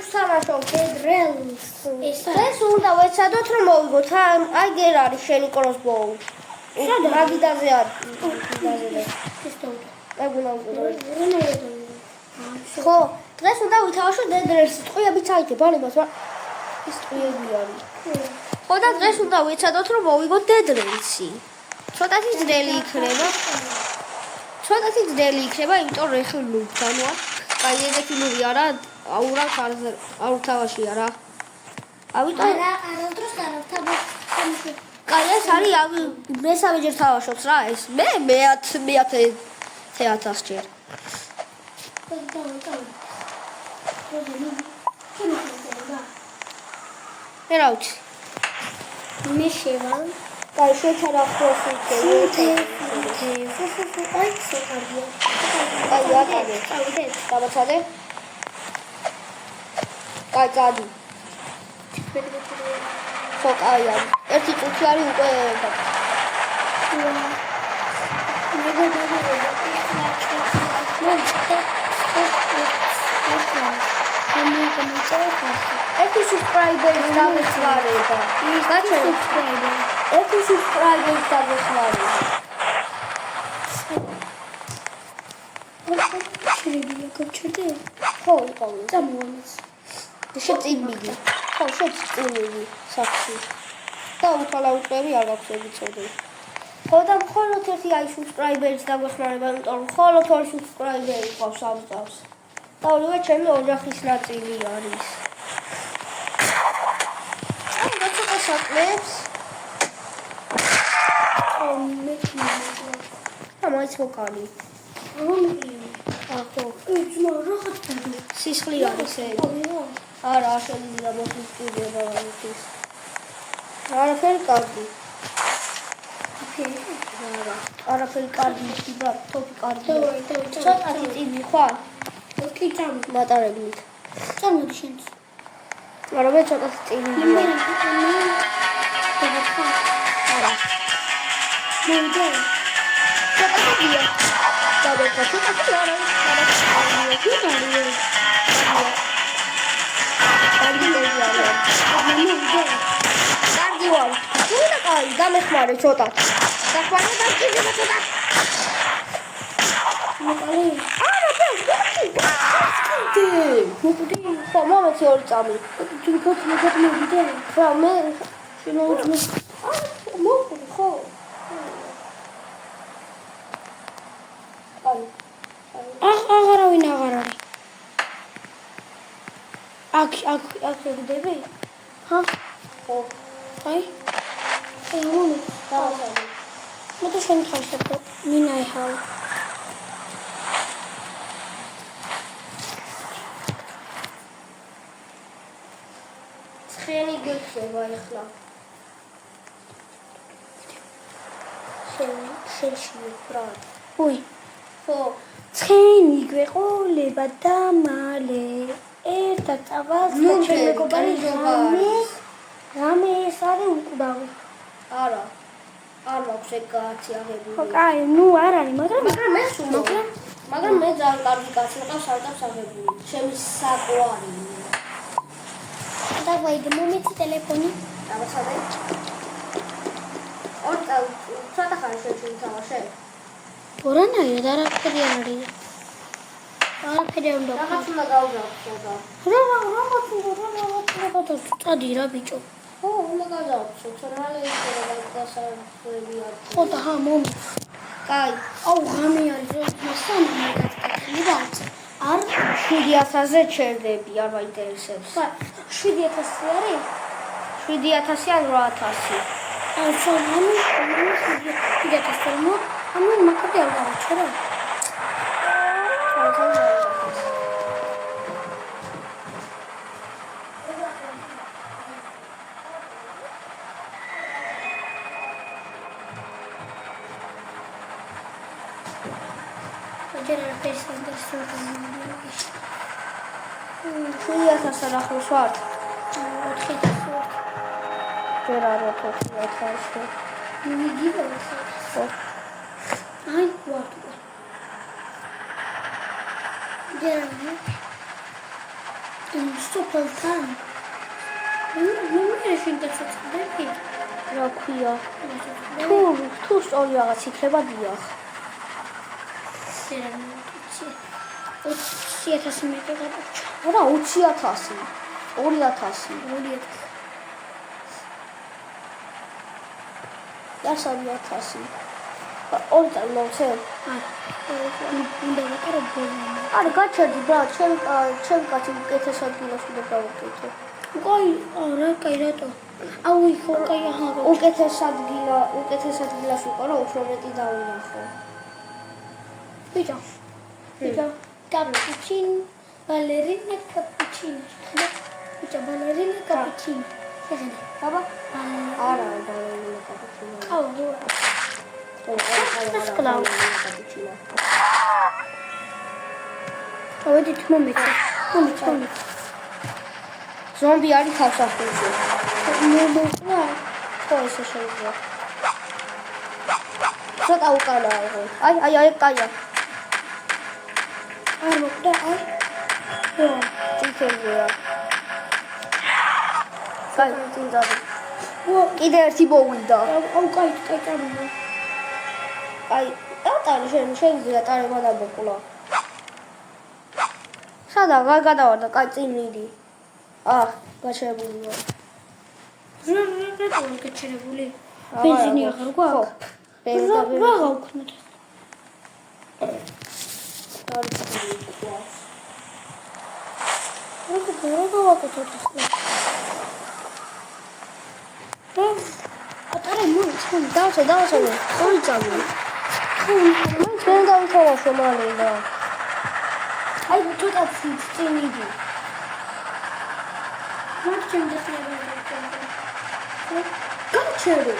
დღეს ვთამაშობ დედრელს. ეს უნდა ვეცადოთ რომ მოვიგოთ. აი გერ არის შენი კროსბოუ. მაგიდაზე არის. ხო, დღეს უნდა ვითამაშოთ დედრელს. ტყვიებიც აიქება ალბათ, მაგრამ ის ტყვიები არის. ხო და დღეს უნდა ვეცადოთ რომ მოვიგოთ დედრელსი. ცოტათი ძნელი იქნება. იმიტომ რომ ეხლა ნუბთან ვარ. აი ეგეთი ნუბი არა, აურა ხარზე, აურთავაში არა. ამიტომ არადროს არავთავაში. კაი ეს არის მესამეჯერ თავაშობს რა ეს. მე 1000 ჯერ. მე რა ვიცი. მე შევალ კაი შეჩარა ხოსი აი სოკარია აი აკადე დავაცადე კაი გადი სოკაია ერთი წუთი არის უკვე ერთი subscriber დავესვარება. ერთი subscriber დავესვარება. შეიძლება გავჩერდე? ხო, ყავი. წამოვამეს. შეწინბილი. ხო, შეწინბილი საქმე. და უთვალავწები არ აქვს ეპიზოდი. ხო და მხოლოდ ერთი აი subscriber-ს დავესვარება, იმიტომ რომ მხოლოდ 2 subscriber-ი ყავს ამ წავს. და ორივე ჩემი ოჯახის ნაწილი არის. საკლებს ამაიც მოკალი სისხლი არის არა შეიძლება მოსწრება ამის არაფერი კარგი არაფერი კარგი იქნება თოპი კარგი ცოტათი წინი ხარ კი წამო მატარებლით წამოდი შენც მაგრამ მე ცოტათი წინი არა მოვიდე ცოტათია დავეკა ცოტათი არა კარგი ვარ უნდა კაი გამეხმარე ცოტათი დახვარე დაგვიდება ცოტათი მოკალი არა მოკდი ხო მომეცი ორი წამი მოვიდე რა მე შემოვიდნენ მოკდი ხო აღარავინ აღარ არის აქ ვიდები ხა ხო აი მომ დავასწავლე მე তো შენ ხარ მინაიჰავ ცხენი გექცევა ეხლა შენში რა უი ხო ცხენი გვეყოლება და მალე ერთად წავას და ჩემ მეგობარი რამე ეს არის უკვდავი არა არ მაქვს ეგ კაცი აღებული ხო კაი ნუ არ არის მაგრამ მე ძალიან კარგი კაცი ვიყავს სარდაფს აღებული ჩემი საყვარი დავაი მომეცი ტელეფონი დავასადე ცოტა ხანი შეჩვენ თამაშე ორანაირად არაფერი არ არის არაფერი არ უნდა რაღაც უნდა გავზავხო და რაღაც წადი რა ბიჭო ხო უნდა გავზავხო თორემ ისე გასაკვირები არის ხო და ხა მომ კაი აუ ღამე არის რომ სამ მაგაცკაცი ვარ არ 7000-ზე ჩერდები არ მაინტერესებს 7000 არის 7000 ან 8000 ან სამი 7000 მო ამო მაგარი არ გავაჩერე ჯერა პერსონაჟს ხუიათასა ნახოს ვარ 4000 ჯერა რა თქმა მიგიბა ხო აი ვარ ჯერა სოფელთან. ნუ მეშინდა ცოცხლები. რა ქვია? თუ სწორი რაღაც იქნება დიახ. 20,000 მეტრი გადარჩა. არა 20,000. 2000. Dasabiyatasi. Orada lose. უნდა ვაკარო ბოლო. არა გაჩერდი ბრატ, ჩემ კაცი უკეთესად გილაშუდა გავუკეთე. რა, კაი რატო? აუ ხო, კაი აჰა. უკეთესად გილაშუდა, რა უფრო მეტი დავინახო. ბიჭო. კაპუჩინო, ბალერინა კაპუჩინო. ბიჭო, ბალერინა კაპუჩინო. შეგედი. აბა? არა, ბალერინა კაპუჩინო. აუ. სკლავ. ავედით მომეცე. ზომბი არის თავსახურში. მომეცე. ხო ესე შეიძლება. ცოტა უკანა იყო. აი, კაია. არ მოკვდა, აი. ხო, ტიქებია. კაი, წინძაბი. კიდე ერთი მოვიდა. აუ, კაი, წამოვა. აი, ატარი შენ ტარება დამოკულა. სადაა გადავარდა, კაი წინ მიდი. გაჩერებულია. რა გაჩერებული? ბენზინი აღარ გვაქვს? რა გავქნათ? რა გავაკეთოთ ახლა? ატარე მოიწონი. დავსე. ორი ჩვენ დავიწერა მალე. აი ცოტა წინ იდი. მათ შემდეგება გაჩერე.